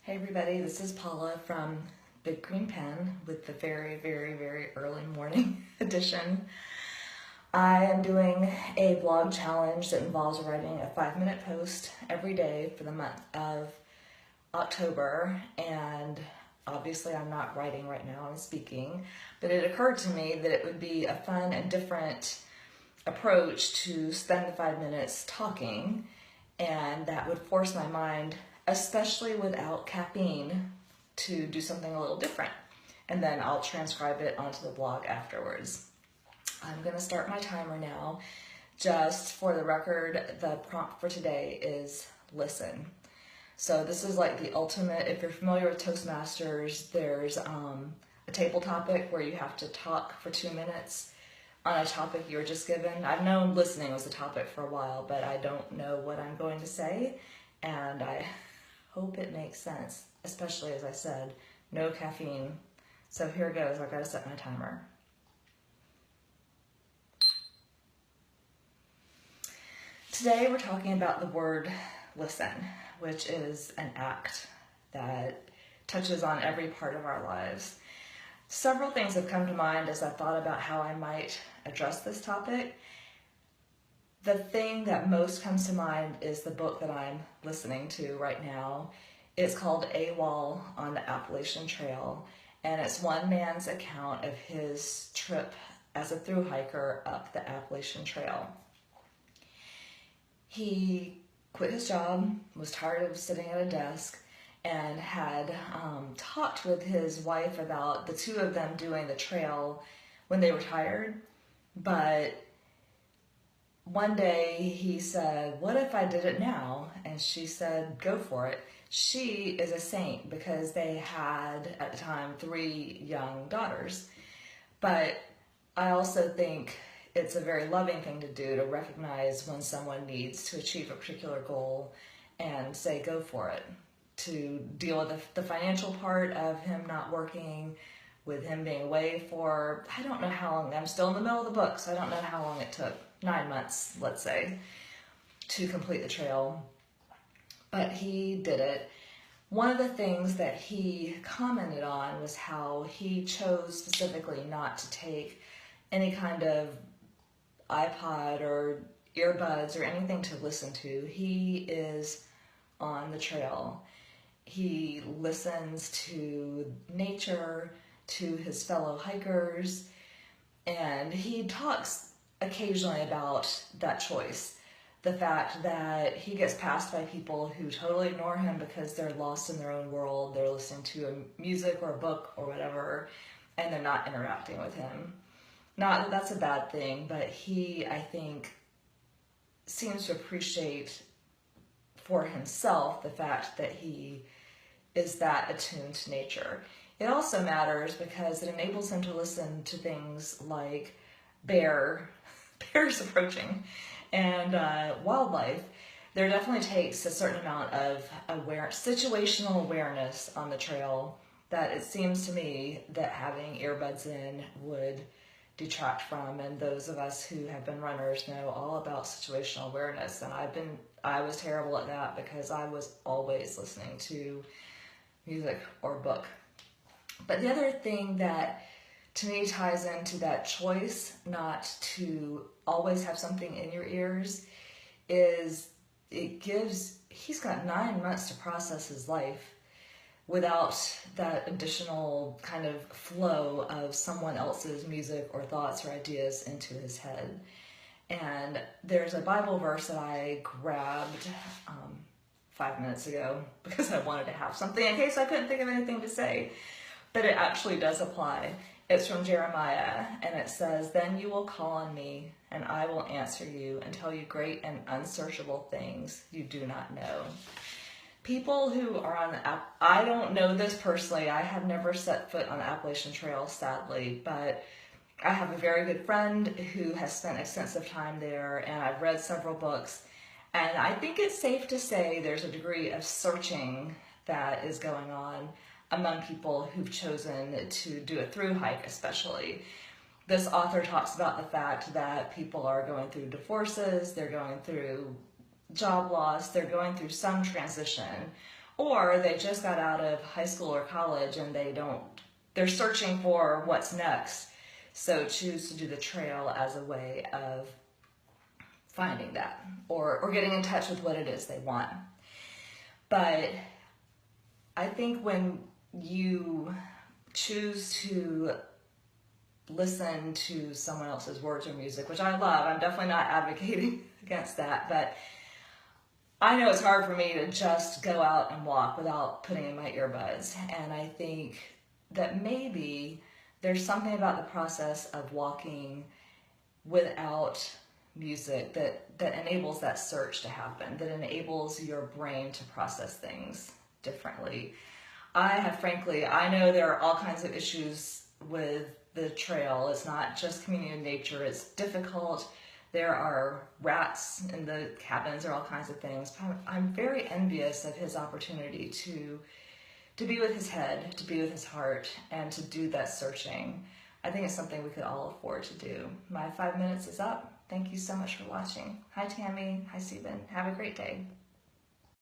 Hey everybody, this is Paula from Big Green Pen with the very, very, very early morning edition. I am doing a blog challenge that involves writing a 5-minute post every day for the month of October, and obviously I'm not writing right now, I'm speaking, but it occurred to me that it would be a fun and different approach to spend the 5 minutes talking, and that would force my mind, especially without caffeine, to do something a little different. And then I'll transcribe it onto the blog afterwards. I'm going to start my timer now. Just for the record, the prompt for today is listen. So this is like the ultimate, if you're familiar with Toastmasters, there's a table topic where you have to talk for 2 minutes on a topic you were just given. I've known listening was the topic for a while, but I don't know what I'm going to say, and I hope it makes sense, especially as I said, no caffeine. So here it goes, I've got to set my timer. Today we're talking about the word listen, which is an act that touches on every part of our lives. Several things have come to mind as I thought about how I might address this topic. The thing that most comes to mind is the book that I'm listening to right now. It's called AWOL on the Appalachian Trail, and it's one man's account of his trip as a thru hiker up the Appalachian Trail. He quit his job, was tired of sitting at a desk, and had talked with his wife about the two of them doing the trail when they retired. But one day he said, "What if I did it now?" And she said, "Go for it." She is a saint because they had, at the time, 3 young daughters. But I also think it's a very loving thing to do, to recognize when someone needs to achieve a particular goal and say, go for it. To deal with the financial part of him not working, with him being away for, I don't know how long, I'm still in the middle of the book, so I don't know how long it took, 9 months, let's say, to complete the trail. But he did it. One of the things that he commented on was how he chose specifically not to take any kind of iPod or earbuds or anything to listen to. He is on the trail. He listens to nature, to his fellow hikers, and he talks occasionally about that choice. The fact that he gets passed by people who totally ignore him because they're lost in their own world, they're listening to a music or a book or whatever, and they're not interacting with him. Not that that's a bad thing, but he, I think, seems to appreciate for himself the fact that he is that attuned to nature. It also matters because it enables him to listen to things like bears approaching and wildlife. There definitely takes a certain amount of situational awareness on the trail that it seems to me that having earbuds in would detract from, and those of us who have been runners know all about situational awareness, and I was terrible at that because I was always listening to music or book. But the other thing that to me ties into that choice not to always have something in your ears is he's got 9 months to process his life without that additional kind of flow of someone else's music or thoughts or ideas into his head. And there's a Bible verse that I grabbed 5 minutes ago because I wanted to have something in case I couldn't think of anything to say, but it actually does apply. It's from Jeremiah, and it says, "Then you will call on me, and I will answer you and tell you great and unsearchable things you do not know." People who are on the I don't know this personally. I have never set foot on the Appalachian Trail, sadly, but I have a very good friend who has spent extensive time there, and I've read several books, and I think it's safe to say there's a degree of searching that is going on among people who've chosen to do a thru hike, especially. This author talks about the fact that people are going through divorces, they're going through job loss, they're going through some transition Or they just got out of high school or college and they're searching for what's next. So choose to do the trail as a way of finding that, or getting in touch with what it is they want. But I think when you choose to listen to someone else's words or music, which I love, I'm definitely not advocating against that, but I know it's hard for me to just go out and walk without putting in my earbuds. And I think that maybe there's something about the process of walking without music that enables that search to happen, that enables your brain to process things differently. I know there are all kinds of issues with the trail. It's not just communion with nature, it's difficult. There are rats in the cabins, there are all kinds of things. I'm very envious of his opportunity to be with his head, to be with his heart, and to do that searching. I think it's something we could all afford to do. My 5 minutes is up. Thank you so much for watching. Hi Tammy, hi Stephen. Have a great day.